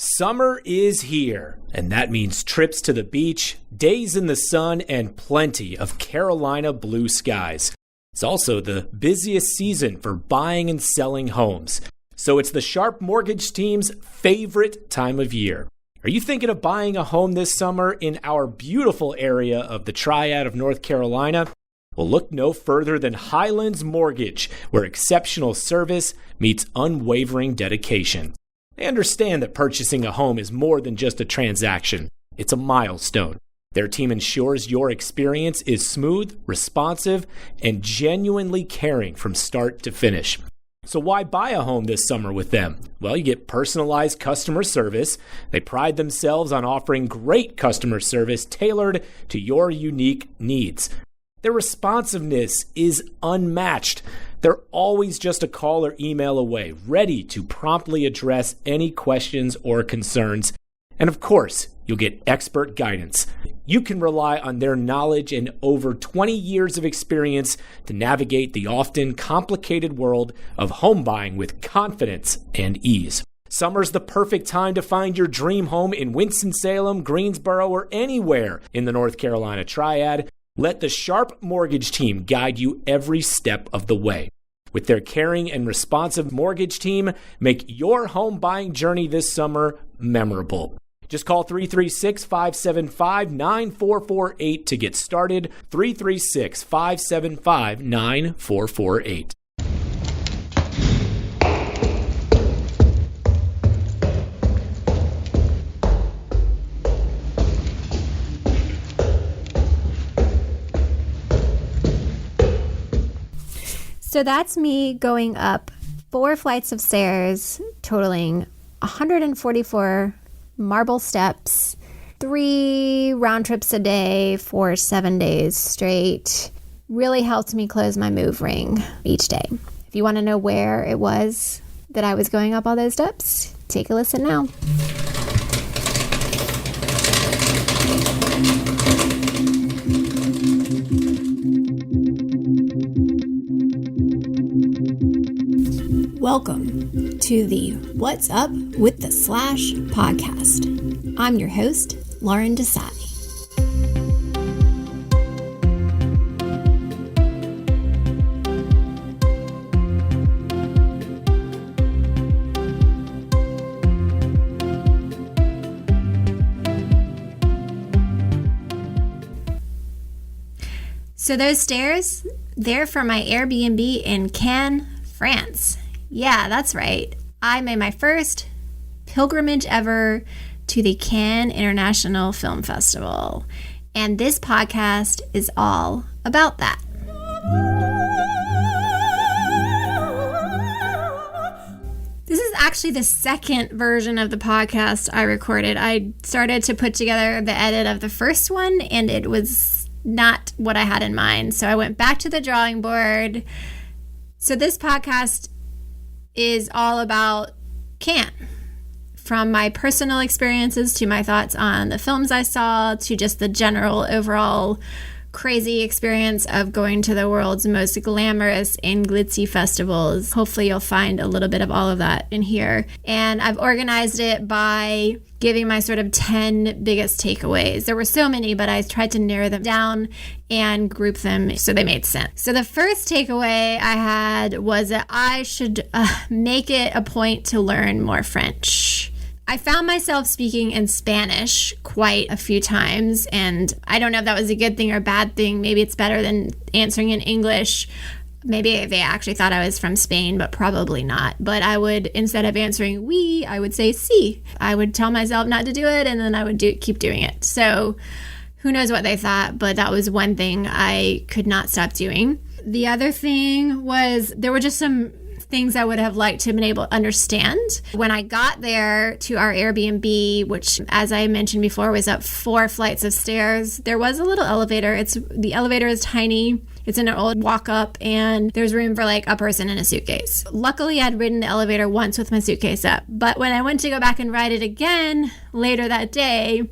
Summer is here, and that means trips to the beach, days in the sun, and plenty of Carolina blue skies. It's also the busiest season for buying and selling homes, so it's the Sharp Mortgage team's favorite time of year. Are you thinking of buying a home this summer in our beautiful area of the Triad of North Carolina? Well, look no further than Highlands Mortgage, where exceptional service meets unwavering dedication. They understand that purchasing a home is more than just a transaction. It's a milestone. Their team ensures your experience is smooth, responsive, and genuinely caring from start to finish. So why buy a home this summer with them? Well, you get personalized customer service. They pride themselves on offering great customer service tailored to your unique needs. Their responsiveness is unmatched. They're always just a call or email away, ready to promptly address any questions or concerns. And of course, you'll get expert guidance. You can rely on their knowledge and over 20 years of experience to navigate the often complicated world of home buying with confidence and ease. Summer's the perfect time to find your dream home in Winston-Salem, Greensboro, or anywhere in the North Carolina Triad. Let the Sharp Mortgage team guide you every step of the way. With their caring and responsive mortgage team, make your home buying journey this summer memorable. Just call 336-575-9448 to get started. 336-575-9448. So that's me going up 4 flights of stairs, totaling 144 marble steps, 3 round trips a day for 7 days straight. Really helped me close my move ring each day. If you want to know where it was that I was going up all those steps, take a listen now. Welcome to the What's Up with the Slash podcast. I'm your host, Lawren Desai. So those stairs, they're from my Airbnb in Cannes, France. Yeah, that's right. I made my first pilgrimage ever to the Cannes International Film Festival. And this podcast is all about that. This is actually the second version of the podcast I recorded. I started to put together the edit of the first one, and it was not what I had in mind. So I went back to the drawing board. So this podcast is all about Cannes, from my personal experiences to my thoughts on the films I saw to just the general overall crazy experience of going to the world's most glamorous and glitzy festivals. Hopefully you'll find a little bit of all of that in here. And I've organized it by giving my sort of 10 biggest takeaways. There were so many, but I tried to narrow them down and group them so they made sense. So the first takeaway I had was that I should make it a point to learn more French. I found myself speaking in Spanish quite a few times, and I don't know if that was a good thing or a bad thing. Maybe it's better than answering in English. Maybe they actually thought I was from Spain, but probably not. But I would, instead of answering oui, I would say si. I would tell myself not to do it, and then I would keep doing it. So who knows what they thought, but that was one thing I could not stop doing. The other thing was there were just some things I would have liked to have been able to understand. When I got there to our Airbnb, which, as I mentioned before, was up 4 flights of stairs, there was a little elevator. The elevator is tiny. It's in an old walk-up, and there's room for like a person and a suitcase. Luckily, I'd ridden the elevator once with my suitcase up. But when I went to go back and ride it again later that day,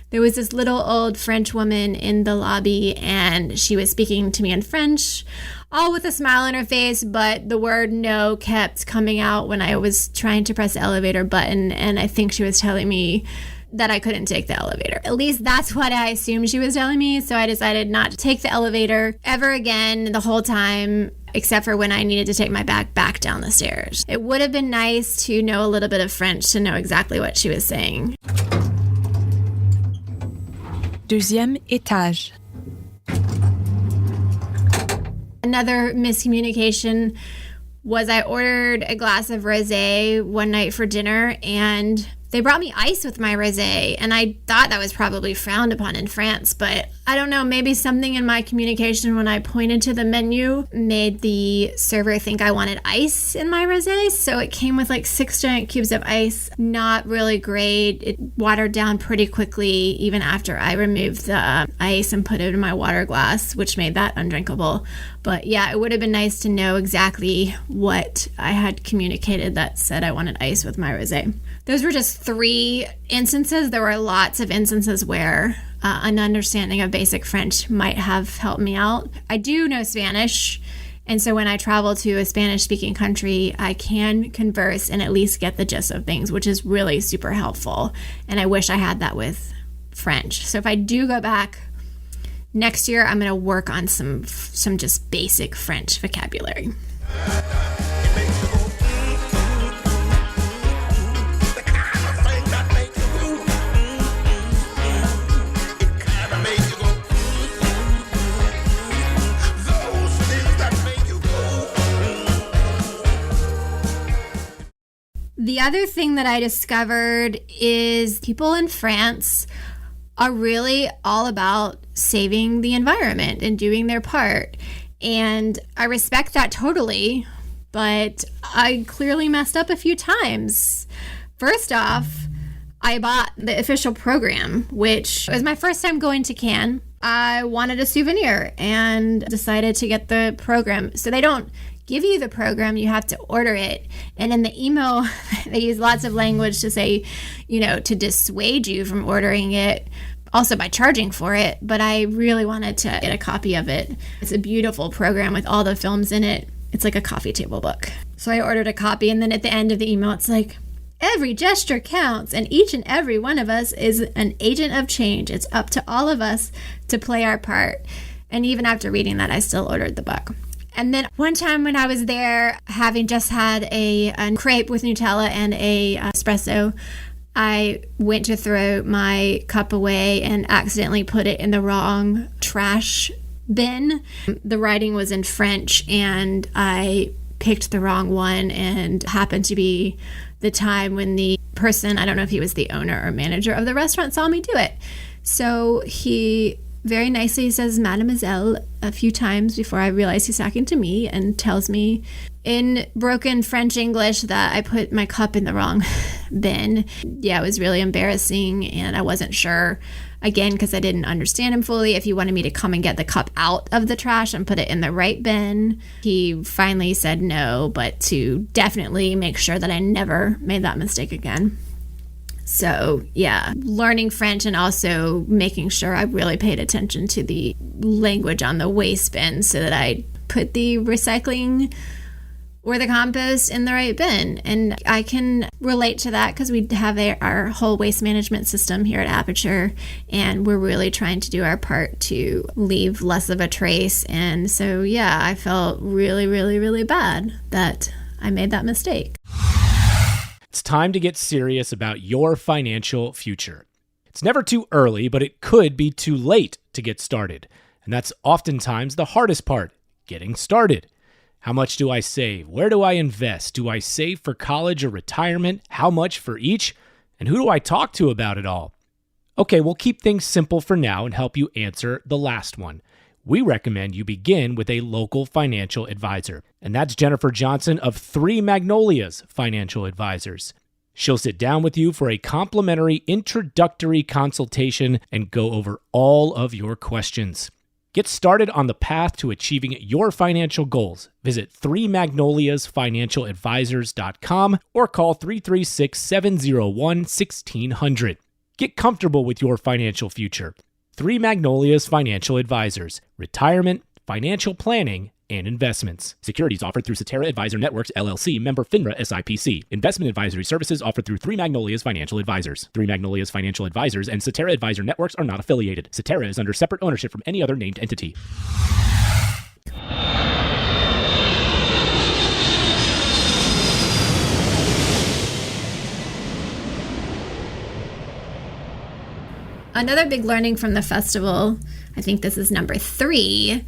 there was this little old French woman in the lobby, and she was speaking to me in French. all with a smile on her face, but the word no kept coming out when I was trying to press the elevator button, and I think she was telling me that I couldn't take the elevator. At least that's what I assumed she was telling me, so I decided not to take the elevator ever again the whole time, except for when I needed to take my bag back down the stairs. It would have been nice to know a little bit of French to know exactly what she was saying. Deuxième étage. Another miscommunication was I ordered a glass of rosé one night for dinner, and they brought me ice with my rosé, and I thought that was probably frowned upon in France, but I don't know, maybe something in my communication when I pointed to the menu made the server think I wanted ice in my rosé, so it came with like 6 giant cubes of ice. Not really great. It watered down pretty quickly even after I removed the ice and put it in my water glass, which made that undrinkable. But yeah, it would have been nice to know exactly what I had communicated that said I wanted ice with my rosé. Those were just 3 instances. There were lots of instances where an understanding of basic French might have helped me out. I do know Spanish, and so when I travel to a Spanish-speaking country, I can converse and at least get the gist of things, which is really super helpful. And I wish I had that with French. So if I do go back next year, I'm going to work on some just basic French vocabulary. The other thing that I discovered is people in France are really all about saving the environment and doing their part. And I respect that totally, but I clearly messed up a few times. First off, I bought the official program, which was my first time going to Cannes. I wanted a souvenir and decided to get the program. So they don't give you the program, you have to order it. And in the email, they use lots of language to say, to dissuade you from ordering it, also by charging for it. But I really wanted to get a copy of it. It's a beautiful program with all the films in it. It's like a coffee table book. So I ordered a copy, and then at the end of the email, it's like, every gesture counts, and each and every one of us is an agent of change. It's up to all of us to play our part. And even after reading that, I still ordered the book. And then one time when I was there, having just had a crepe with Nutella and a espresso, I went to throw my cup away and accidentally put it in the wrong trash bin. The writing was in French, and I picked the wrong one, and happened to be the time when the person, I don't know if he was the owner or manager of the restaurant, saw me do it. So he very nicely says "Mademoiselle" a few times before I realize he's talking to me, and tells me in broken French English that I put my cup in the wrong bin. Yeah, it was really embarrassing, and I wasn't sure, again, because I didn't understand him fully, if he wanted me to come and get the cup out of the trash and put it in the right bin. He finally said no, but to definitely make sure that I never made that mistake again. So yeah, learning French and also making sure I really paid attention to the language on the waste bin so that I put the recycling or the compost in the right bin. And I can relate to that because we have our whole waste management system here at Aperture, and we're really trying to do our part to leave less of a trace. And so yeah, I felt really, really, really bad that I made that mistake. It's time to get serious about your financial future. It's never too early, but it could be too late to get started. And that's oftentimes the hardest part, getting started. How much do I save? Where do I invest? Do I save for college or retirement? How much for each? And who do I talk to about it all? Okay, we'll keep things simple for now and help you answer the last one. We recommend you begin with a local financial advisor, and that's Jennifer Johnson of 3 Magnolias Financial Advisors. She'll sit down with you for a complimentary introductory consultation and go over all of your questions. Get started on the path to achieving your financial goals. Visit 3magnoliasfinancialadvisors.com or call 336-701-1600. Get comfortable with your financial future. 3 Magnolias Financial Advisors. Retirement, financial planning, and investments. Securities offered through Cetera Advisor Networks, LLC, member FINRA SIPC. Investment advisory services offered through Three Magnolias Financial Advisors. Three Magnolias Financial Advisors and Cetera Advisor Networks are not affiliated. Cetera is under separate ownership from any other named entity. Another big learning from the festival, I think this is number 3,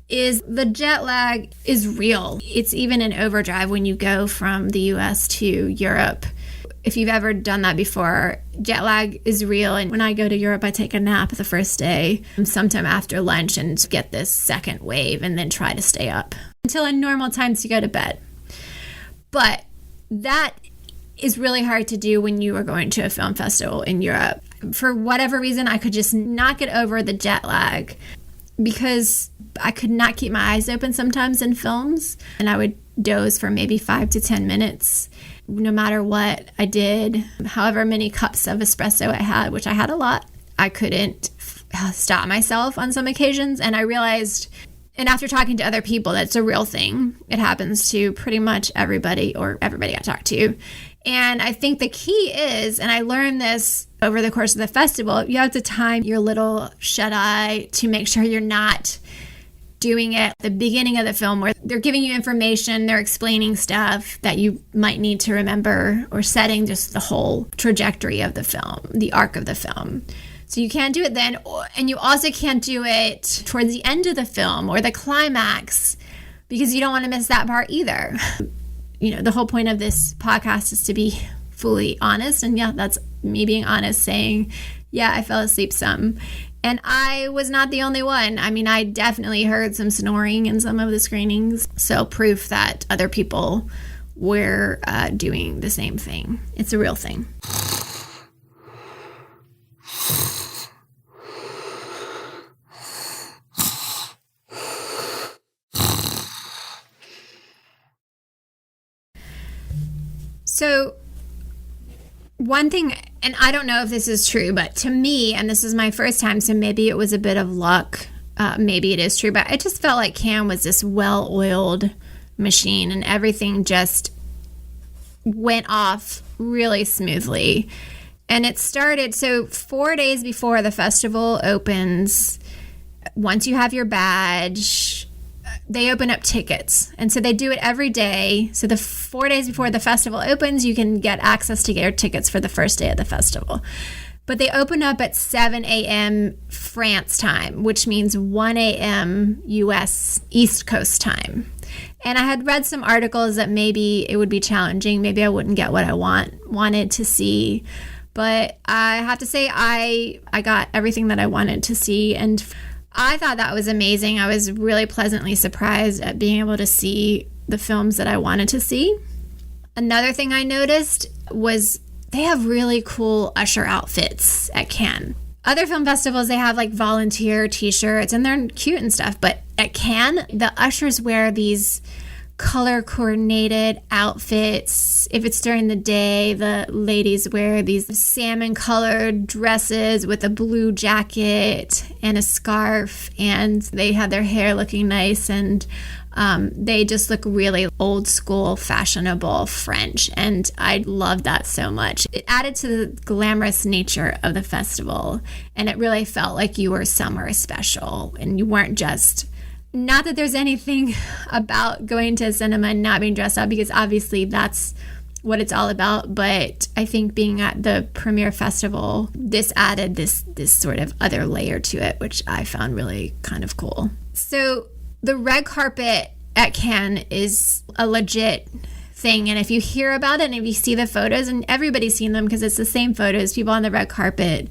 is the jet lag is real. It's even in overdrive when you go from the US to Europe. If you've ever done that before, jet lag is real. And when I go to Europe, I take a nap the first day, sometime after lunch, and get this second wave and then try to stay up until in normal times you go to bed. But that is really hard to do when you are going to a film festival in Europe. For whatever reason, I could just not get over the jet lag because I could not keep my eyes open sometimes in films, and I would doze for maybe 5 to 10 minutes. No matter what I did, however many cups of espresso I had, which I had a lot, I couldn't stop myself on some occasions. And I realized, and after talking to other people, that's a real thing. It happens to pretty much everybody, or everybody I talk to. And I think the key is, and I learned this over the course of the festival, you have to time your little shut-eye to make sure you're not doing it at the beginning of the film where they're giving you information, they're explaining stuff that you might need to remember, or setting just the whole trajectory of the film, the arc of the film. So you can't do it then, and you also can't do it towards the end of the film or the climax, because you don't want to miss that part either. You know, the whole point of this podcast is to be fully honest. And yeah, that's me being honest, saying, yeah, I fell asleep some. And I was not the only one. I mean, I definitely heard some snoring in some of the screenings. So proof that other people were doing the same thing. It's a real thing. So one thing, and I don't know if this is true, but to me, and this is my first time, so maybe it was a bit of luck, maybe it is true, but I just felt like Cannes was this well-oiled machine and everything just went off really smoothly. And it started, so 4 days before the festival opens, once you have your badge, they open up tickets. And so they do it every day. So the 4 days before the festival opens, you can get access to get your tickets for the first day of the festival. But they open up at 7 a.m. France time, which means 1 a.m. U.S. East Coast time. And I had read some articles that maybe it would be challenging. Maybe I wouldn't get what I wanted to see. But I have to say I got everything that I wanted to see. And I thought that was amazing. I was really pleasantly surprised at being able to see the films that I wanted to see. Another thing I noticed was they have really cool usher outfits at Cannes. Other film festivals, they have like volunteer t-shirts and they're cute and stuff. But at Cannes, the ushers wear these color-coordinated outfits. If it's during the day, the ladies wear these salmon-colored dresses with a blue jacket and a scarf, and they have their hair looking nice, and they just look really old-school, fashionable French, and I love that so much. It added to the glamorous nature of the festival, and it really felt like you were somewhere special, and you weren't just... Not that there's anything about going to a cinema and not being dressed up, because obviously that's what it's all about. But I think being at the premiere festival, this added this sort of other layer to it, which I found really kind of cool. So the red carpet at Cannes is a legit thing. And if you hear about it and if you see the photos, and everybody's seen them because it's the same photos, people on the red carpet,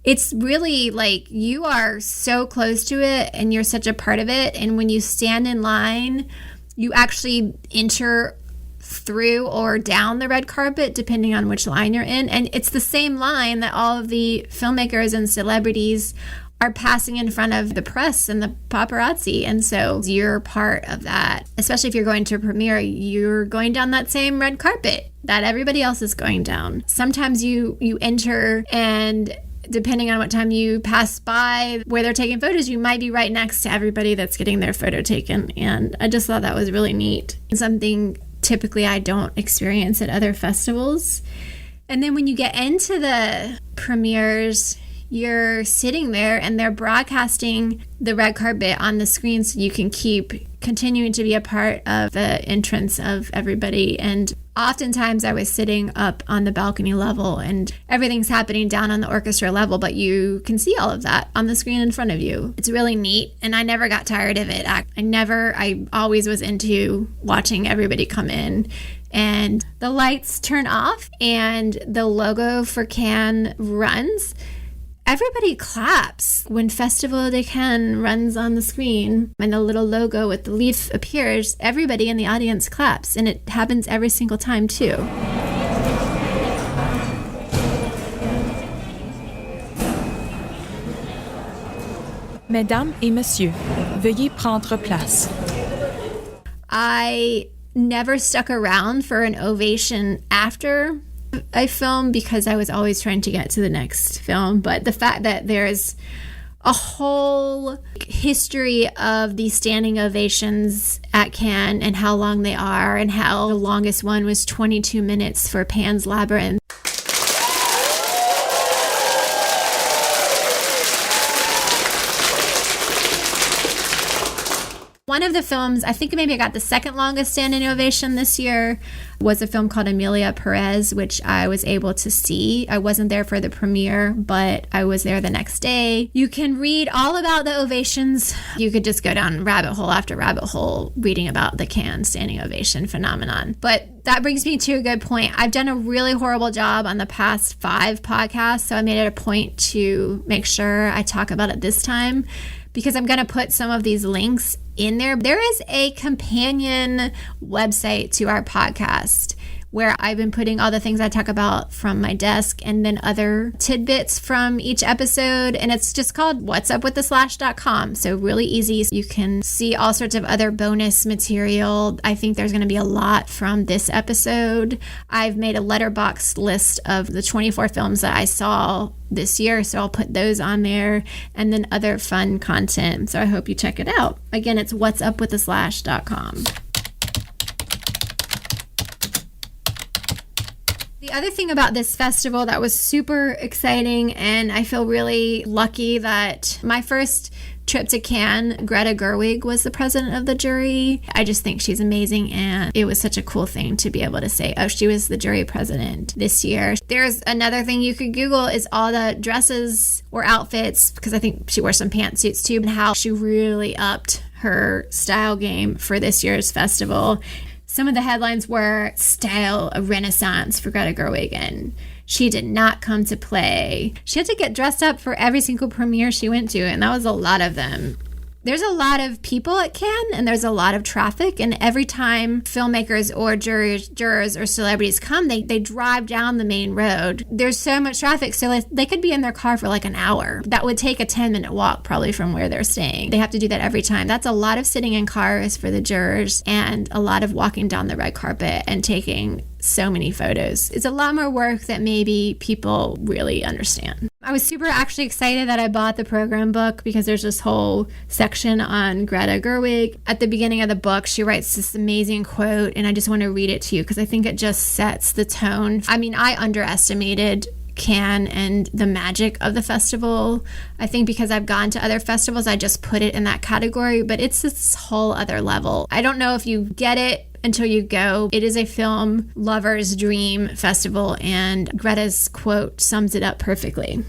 it's really like you are so close to it and you're such a part of it. And when you stand in line, you actually enter through or down the red carpet, depending on which line you're in. And it's the same line that all of the filmmakers and celebrities are passing in front of the press and the paparazzi. And so you're part of that. Especially if you're going to a premiere, you're going down that same red carpet that everybody else is going down. Sometimes you enter and depending on what time you pass by where they're taking photos, you might be right next to everybody that's getting their photo taken. And I just thought that was really neat. Something typically I don't experience at other festivals. And then when you get into the premieres, you're sitting there and they're broadcasting the red carpet on the screen so you can keep continuing to be a part of the entrance of everybody. And oftentimes I was sitting up on the balcony level and everything's happening down on the orchestra level, but you can see all of that on the screen in front of you. It's really neat, and I never got tired of it. I always was into watching everybody come in. And the lights turn off and the logo for Cannes runs. Everybody claps when Festival de Cannes runs on the screen and the little logo with the leaf appears. Everybody in the audience claps, and it happens every single time too. Mesdames et messieurs, veuillez prendre place. I never stuck around for an ovation after a film because I was always trying to get to the next film. But the fact that there's a whole history of these standing ovations at Cannes and how long they are, and how the longest one was 22 minutes for Pan's Labyrinth. One of the films, I think maybe I got the second longest standing ovation this year, was a film called Emilia Perez, which I was able to see. I wasn't there for the premiere, but I was there the next day. You can read all about the ovations. You could just go down rabbit hole after rabbit hole reading about the Cannes standing ovation phenomenon. But that brings me to a good point. I've done a really horrible job on the past 5 podcasts, so I made it a point to make sure I talk about it this time, because I'm going to put some of these links in there. There is a companion website to our podcast where I've been putting all the things I talk about from my desk and then other tidbits from each episode. And it's just called whatsupwiththeslash.com. So really easy. You can see all sorts of other bonus material. I think there's going to be a lot from this episode. I've made a letterboxd list of the 24 films that I saw this year, so I'll put those on there, and then other fun content. So I hope you check it out. Again, it's whatsupwiththeslash.com. The other thing about this festival that was super exciting, and I feel really lucky that my first trip to Cannes, Greta Gerwig was the president of the jury. I just think she's amazing, and it was such a cool thing to be able to say, oh, she was the jury president this year. There's another thing you could Google is all the dresses or outfits, because I think she wore some pantsuits too, and how she really upped her style game for this year's festival. Some of the headlines were Style, a Renaissance for Greta Gerwig, and she did not come to play. She had to get dressed up for every single premiere she went to, and that was a lot of them. There's a lot of people at Cannes, and there's a lot of traffic, and every time filmmakers or jurors or celebrities come, they drive down the main road. There's so much traffic, so they could be in their car for like an hour. That would take a 10-minute walk probably from where they're staying. They have to do that every time. That's a lot of sitting in cars for the jurors and a lot of walking down the red carpet and taking so many photos. It's a lot more work that maybe people really understand. I was super actually excited that I bought the program book because there's this whole section on Greta Gerwig. At the beginning of the book, she writes this amazing quote, and I just want to read it to you because I think it just sets the tone. I mean, I underestimated Cannes and the magic of the festival. I think because I've gone to other festivals, I just put it in that category, but it's this whole other level. I don't know if you get it until you go. It is a film lover's dream festival, and Greta's quote sums it up perfectly.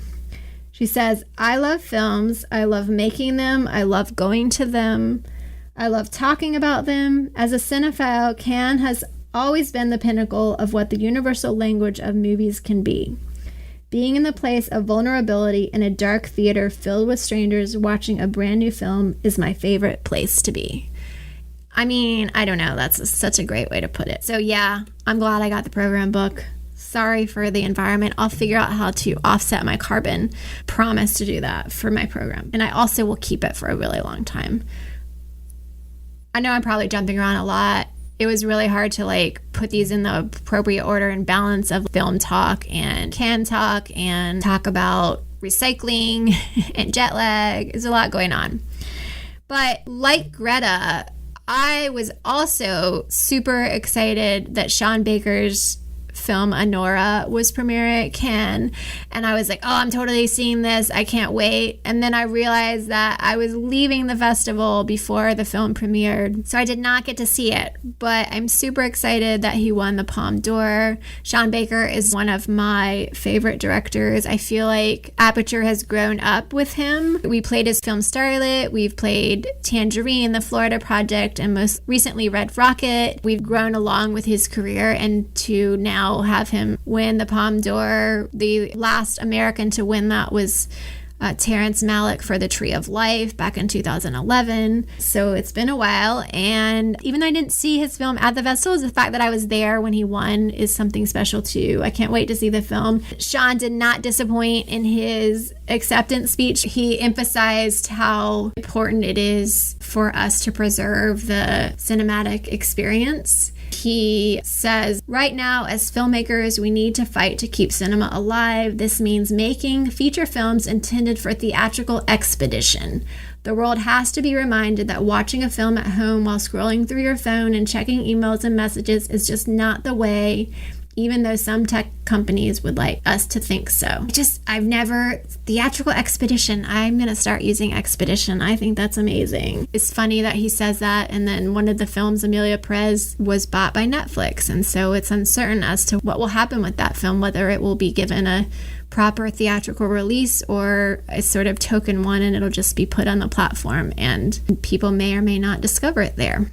She says, "I love films. I love making them. I love going to them. I love talking about them. As a cinephile, Cannes has always been the pinnacle of what the universal language of movies can be. Being in the place of vulnerability in a dark theater filled with strangers watching a brand new film is my favorite place to be." I mean, I don't know. That's such a great way to put it. So yeah, I'm glad I got the program book. Sorry for the environment. I'll figure out how to offset my carbon. Promise to do that for my program. And I also will keep it for a really long time. I know I'm probably jumping around a lot. It was really hard to put these in the appropriate order and balance of film talk and Cannes talk and talk about recycling and jet lag. There's a lot going on. But like Greta, I was also super excited that Sean Baker's film Anora was premiering at Cannes, and I was like, oh, I'm totally seeing this, I can't wait. And then I realized that I was leaving the festival before the film premiered, so I did not get to see it, but I'm super excited that he won the Palme d'Or. Sean Baker is one of my favorite directors. I feel like Aperture has grown up with him. We played his film Starlit, we've played Tangerine, The Florida Project, and most recently Red Rocket. We've grown along with his career, and to now have him win the Palme d'Or. The last American to win that was Terrence Malick for The Tree of Life back in 2011. So it's been a while, and even though I didn't see his film at the festival, the fact that I was there when he won is something special too. I can't wait to see the film. Sean did not disappoint in his acceptance speech. He emphasized how important it is for us to preserve the cinematic experience. He says, right now, as filmmakers, we need to fight to keep cinema alive. This means making feature films intended for theatrical expedition. The world has to be reminded that watching a film at home while scrolling through your phone and checking emails and messages is just not the way, even though some tech companies would like us to think so. Theatrical expedition. I'm going to start using expedition. I think that's amazing. It's funny that he says that, and then one of the films, Emilia Perez, was bought by Netflix, and so it's uncertain as to what will happen with that film, whether it will be given a proper theatrical release or a sort of token one, and it'll just be put on the platform, and people may or may not discover it there.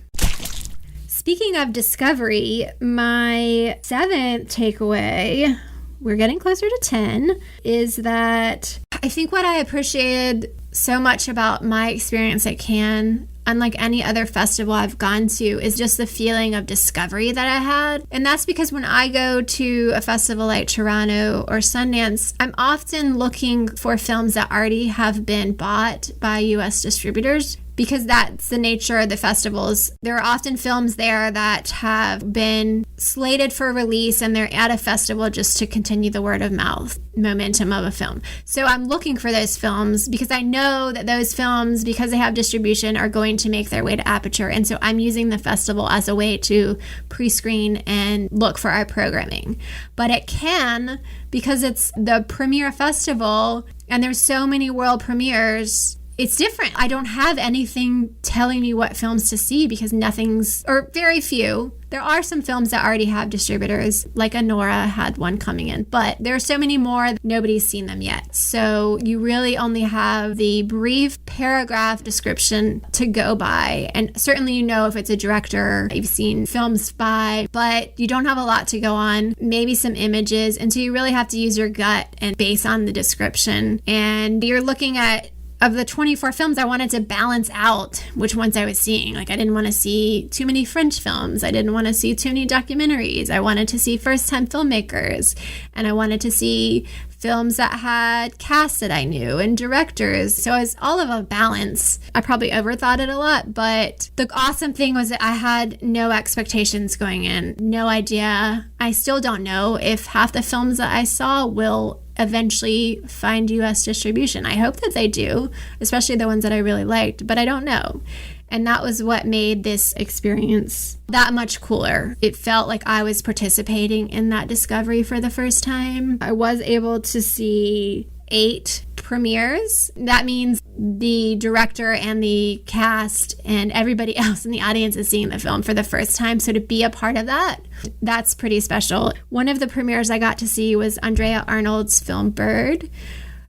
Speaking of discovery, my 7th takeaway, we're getting closer to 10, is that I think what I appreciated so much about my experience at Cannes, unlike any other festival I've gone to, is just the feeling of discovery that I had. And that's because when I go to a festival like Toronto or Sundance, I'm often looking for films that already have been bought by US distributors, because that's the nature of the festivals. There are often films there that have been slated for release, and they're at a festival just to continue the word of mouth momentum of a film. So I'm looking for those films because I know that those films, because they have distribution, are going to make their way to Aperture. And so I'm using the festival as a way to pre-screen and look for our programming. But at Cannes, because it's the premiere festival and there's so many world premieres, it's different. I don't have anything telling me what films to see because very few. There are some films that already have distributors, like Anora had one coming in, but there are so many more, nobody's seen them yet. So you really only have the brief paragraph description to go by. And certainly you know if it's a director you've seen films by, but you don't have a lot to go on, maybe some images. And so you really have to use your gut and base on the description. And you're looking at, of the 24 films, I wanted to balance out which ones I was seeing. Like, I didn't want to see too many French films. I didn't want to see too many documentaries. I wanted to see first-time filmmakers. And I wanted to see films that had casts that I knew and directors. So it was all of a balance. I probably overthought it a lot, but the awesome thing was that I had no expectations going in. No idea. I still don't know if half the films that I saw will eventually find US distribution. I hope that they do, especially the ones that I really liked, but I don't know. And that was what made this experience that much cooler. It felt like I was participating in that discovery for the first time. I was able to see 8 premieres. That means the director and the cast and everybody else in the audience is seeing the film for the first time. So to be a part of that, that's pretty special. One of the premieres I got to see was Andrea Arnold's film Bird.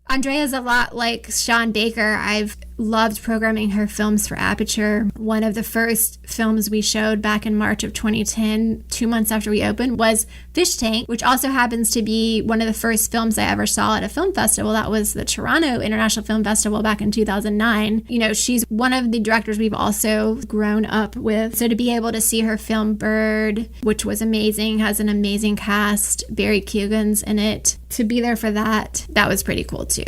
Andrea's a lot like Sean Baker. I've loved programming her films for Aperture. One of the first films we showed back in March of 2010, 2 months after we opened, was Fish Tank, which also happens to be one of the first films I ever saw at a film festival. That was the Toronto International Film Festival back in 2009. You know, she's one of the directors we've also grown up with. So to be able to see her film Bird, which was amazing, has an amazing cast, Barry Keoghan's in it, to be there for that was pretty cool too.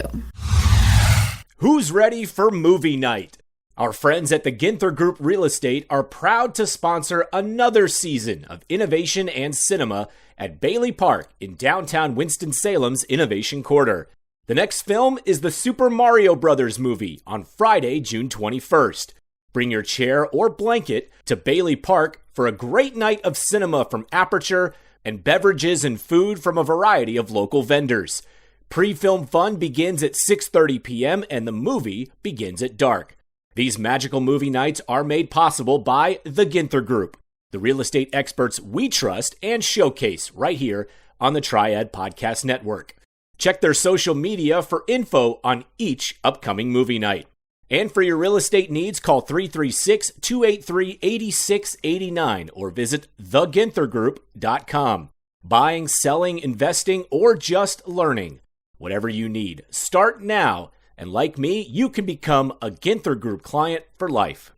Who's ready for movie night? Our friends at the Ginther Group Real Estate are proud to sponsor another season of innovation and cinema at Bailey Park in downtown Winston-Salem's Innovation Quarter. The next film is the Super Mario Bros. Movie on Friday, June 21st. Bring your chair or blanket to Bailey Park for a great night of cinema from Aperture and beverages and food from a variety of local vendors. Pre-film fun begins at 6:30 p.m. and the movie begins at dark. These magical movie nights are made possible by the Ginther Group, the real estate experts we trust and showcase right here on the Triad Podcast Network. Check their social media for info on each upcoming movie night. And for your real estate needs, call 336-283-8689 or visit theginthergroup.com. Buying, selling, investing, or just learning. Whatever you need, start now. And like me, you can become a Ginther Group client for life.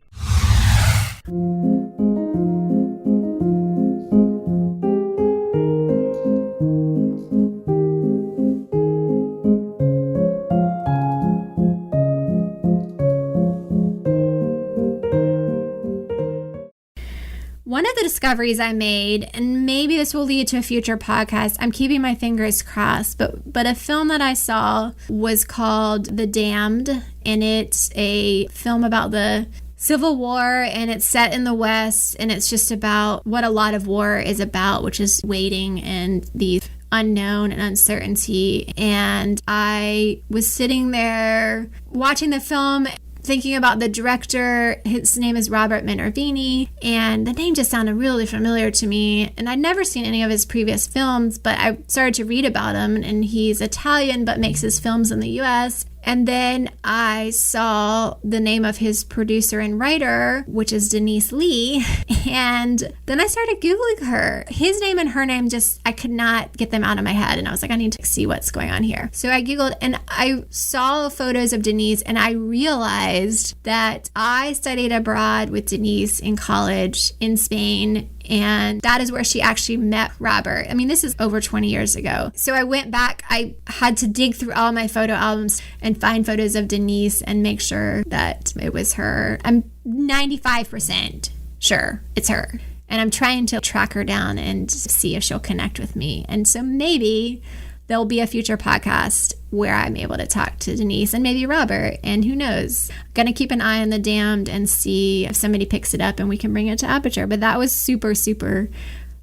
One of the discoveries I made, and maybe this will lead to a future podcast, I'm keeping my fingers crossed, but a film that I saw was called The Damned, and it's a film about the Civil War, and it's set in the West, and it's just about what a lot of war is about, which is waiting and the unknown and uncertainty. And I was sitting there watching the film, thinking about the director. His name is Robert Minervini, and the name just sounded really familiar to me. And I'd never seen any of his previous films, but I started to read about him, and he's Italian but makes his films in the US. And then I saw the name of his producer and writer, which is Denise Lee. And then I started Googling her. His name and her name, I could not get them out of my head. And I was like, I need to see what's going on here. So I Googled and I saw photos of Denise, and I realized that I studied abroad with Denise in college in Spain. And that is where she actually met Robert. I mean, this is over 20 years ago. So I went back. I had to dig through all my photo albums and find photos of Denise and make sure that it was her. I'm 95% sure it's her. And I'm trying to track her down and see if she'll connect with me. And so maybe there'll be a future podcast where I'm able to talk to Denise and maybe Robert, and who knows. I'm going to keep an eye on The Damned and see if somebody picks it up and we can bring it to Aperture. But that was super, super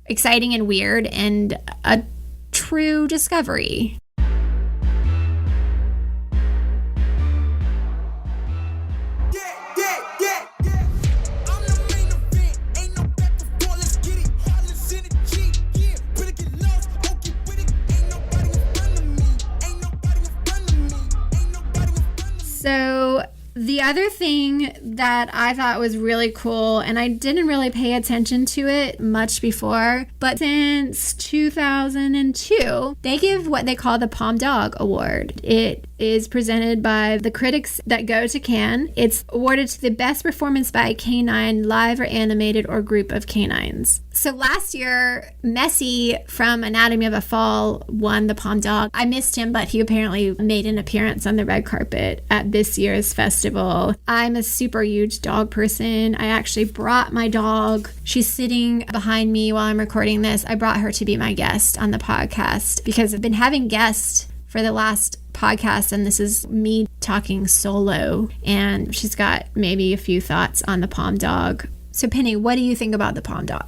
exciting and weird and a true discovery. So the other thing that I thought was really cool, and I didn't really pay attention to it much before, but since 2002, they give what they call the Palm Dog Award. It is presented by the critics that go to Cannes. It's awarded to the best performance by a canine, live or animated, or group of canines. So last year, Messi from Anatomy of a Fall won the Palm Dog. I missed him, but he apparently made an appearance on the red carpet at this year's festival. I'm a super huge dog person. I actually brought my dog. She's sitting behind me while I'm recording this. I brought her to be my guest on the podcast because I've been having guests for the last podcast, and this is me talking solo, and she's got maybe a few thoughts on the Palm Dog. So Penny, what do you think about the Palm Dog?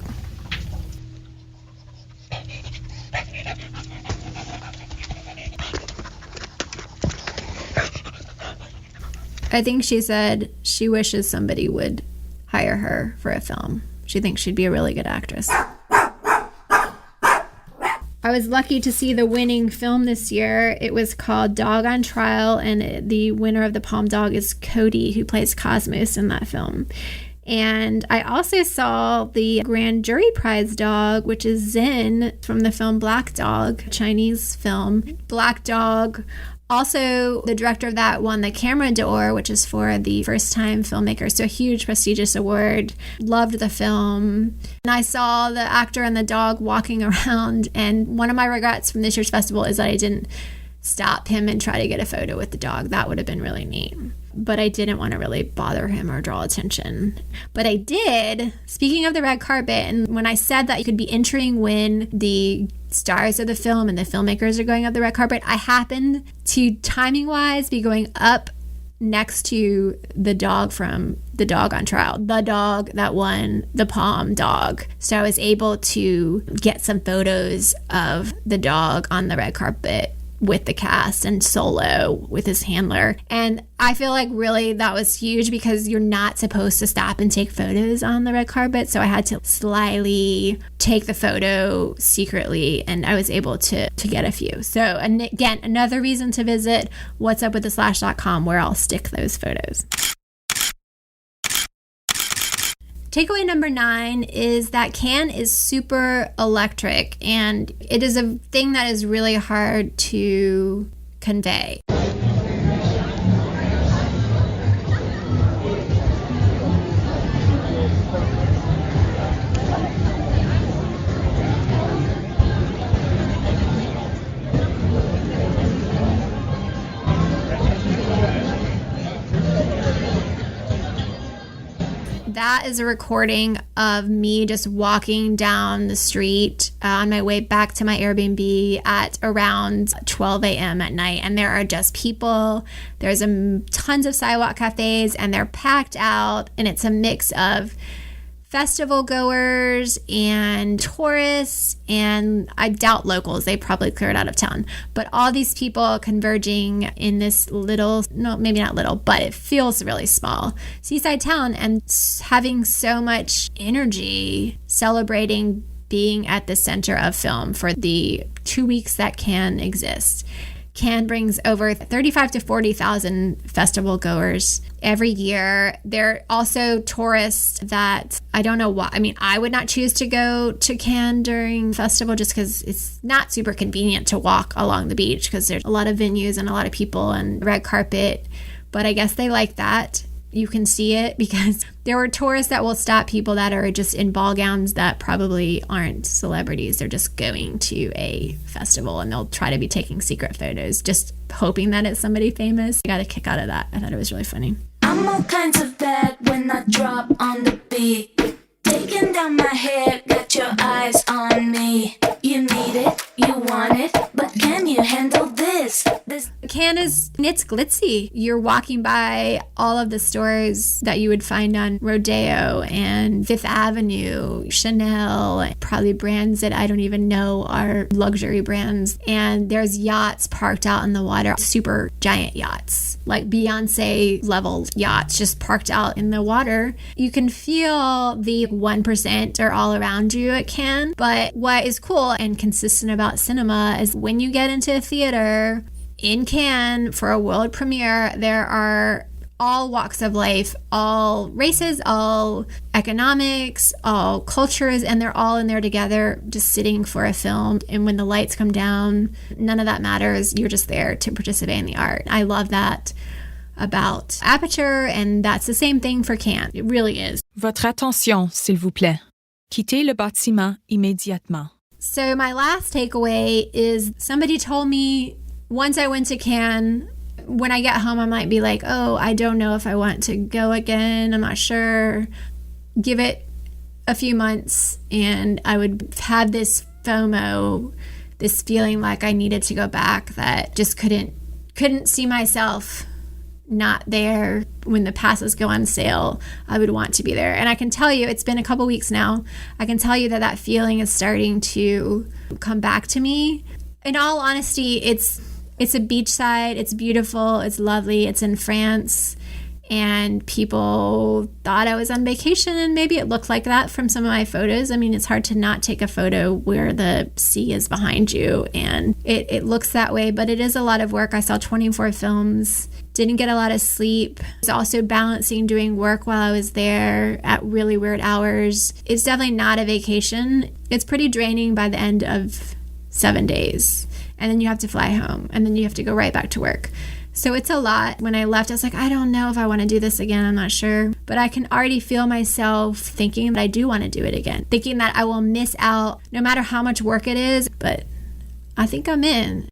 I think she said she wishes somebody would hire her for a film. She thinks she'd be a really good actress. I was lucky to see the winning film this year. It was called Dog on Trial, and the winner of the Palm Dog is Cody, who plays Cosmos in that film. And I also saw the Grand Jury Prize dog, which is Zen from the film Black Dog, Chinese film. Black Dog. Also, the director of that won the Camera d'Or, which is for the first-time filmmaker. So a huge, prestigious award. Loved the film. And I saw the actor and the dog walking around. And one of my regrets from this year's festival is that I didn't stop him and try to get a photo with the dog. That would have been really neat. But I didn't want to really bother him or draw attention. But I did, speaking of the red carpet, and when I said that you could be entering when the stars of the film and the filmmakers are going up the red carpet, I happened to timing wise be going up next to the dog from the dog on trial, the dog that won the Palm dog. So I was able to get some photos of the dog on the red carpet with the cast and solo with his handler. And I feel like really that was huge because you're not supposed to stop and take photos on the red carpet. So I had to slyly take the photo secretly, and I was able to get a few. So, and again, another reason to visit whatsupwiththeslash.com, where I'll stick those photos. Takeaway number 9 is that Cannes is super electric, and it is a thing that is really hard to convey. That is a recording of me just walking down the street on my way back to my Airbnb at around 12 a.m. at night. And there are just people. There's tons of sidewalk cafes, and they're packed out. And it's a mix of festival goers and tourists, and I doubt locals. They probably cleared out of town. But all these people converging in this little, no, maybe not little, but it feels really small seaside town, and having so much energy, celebrating being at the center of film for the 2 weeks that Cannes exists. Cannes brings over 35 to 40,000 festival goers every year. There are also tourists that I don't know why. I mean, I would not choose to go to Cannes during festival just because it's not super convenient to walk along the beach because there's a lot of venues and a lot of people and red carpet. But I guess they like that. You can see it because there were tourists that will stop people that are just in ball gowns that probably aren't celebrities. They're just going to a festival, and they'll try to be taking secret photos, just hoping that it's somebody famous. I got a kick out of that. I thought it was really funny. I'm all kinds of bad when I drop on the beat. Taking down my hair, got your eyes on me. You need it, you want it, but can you handle this? Cannes it's glitzy. You're walking by all of the stores that you would find on Rodeo and Fifth Avenue, Chanel, probably brands that I don't even know are luxury brands. And there's yachts parked out in the water, super giant yachts, like Beyonce level yachts just parked out in the water. You can feel the 1% are all around you at Cannes. But what is cool and consistent about cinema is when you get into a theater in Cannes for a world premiere, there are all walks of life, all races, all economics, all cultures, and they're all in there together just sitting for a film. And when the lights come down, none of that matters. You're just there to participate in the art. I love that about Aperture, and that's the same thing for Cannes. It really is. Votre attention, s'il vous plaît. Quittez le bâtiment immédiatement. So my last takeaway is somebody told me once I went to Cannes, when I get home, I might be like, oh, I don't know if I want to go again. I'm not sure. Give it a few months, and I would have this FOMO, this feeling like I needed to go back, that just couldn't see myself not there. When the passes go on sale, I would want to be there. And I can tell you, it's been a couple weeks now, I can tell you that feeling is starting to come back to me. In all honesty, it's a beachside, it's beautiful, it's lovely, it's in France, and people thought I was on vacation, and maybe it looked like that from some of my photos. I mean, it's hard to not take a photo where the sea is behind you, and it looks that way, but it is a lot of work. I saw 24 films, didn't get a lot of sleep. I was also balancing doing work while I was there at really weird hours. It's definitely not a vacation. It's pretty draining by the end of 7 days. And then you have to fly home, and then you have to go right back to work. So it's a lot. When I left, I was like, I don't know if I want to do this again. I'm not sure. But I can already feel myself thinking that I do want to do it again, thinking that I will miss out no matter how much work it is. But I think I'm in.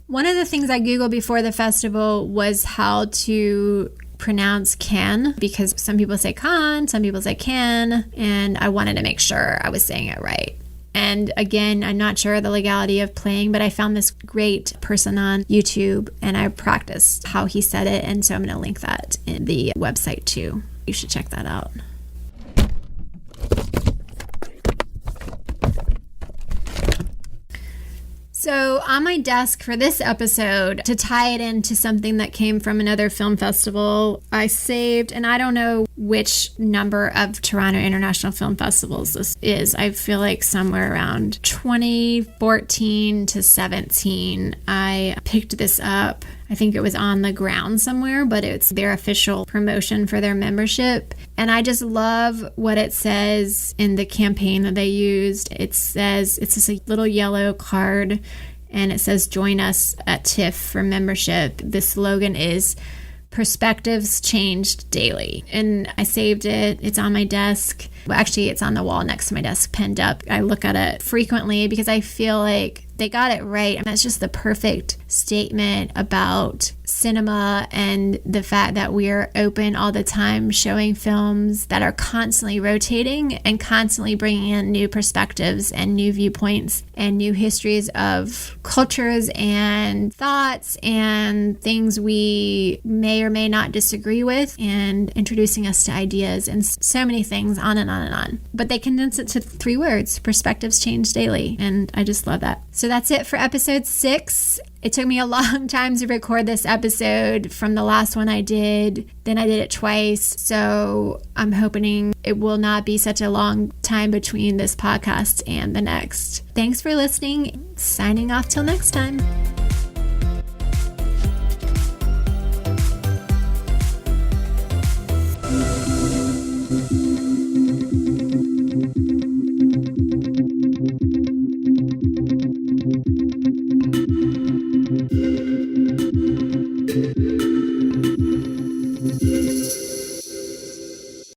One of the things I Googled before the festival was how to pronounce can, because some people say can, some people say can, and I wanted to make sure I was saying it right. And again, I'm not sure of the legality of playing, but I found this great person on YouTube and I practiced how he said it, and so I'm going to link that in the website too. You should check that out. So on my desk for this episode, to tie it into something that came from another film festival, I saved, and I don't know which number of Toronto International Film Festivals this is. I feel like somewhere around 2014 to 17, I picked this up. I think it was on the ground somewhere, but it's their official promotion for their membership. And I just love what it says in the campaign that they used. It says, it's just a little yellow card, and it says, join us at TIFF for membership. The slogan is, perspectives changed daily. And I saved it. It's on my desk. Well, actually, it's on the wall next to my desk, pinned up. I look at it frequently because I feel like they got it right. And that's just the perfect statement about cinema and the fact that we're open all the time, showing films that are constantly rotating and constantly bringing in new perspectives and new viewpoints and new histories of cultures and thoughts and things we may or may not disagree with, and introducing us to ideas and so many things, on and on and on. But they condense it to 3 words: perspectives change daily. And I just love that. So that's it for episode 6. It took me a long time to record this episode from the last one I did. Then I did it twice. So I'm hoping it will not be such a long time between this podcast and the next. Thanks for listening. Signing off till next time. Thank you.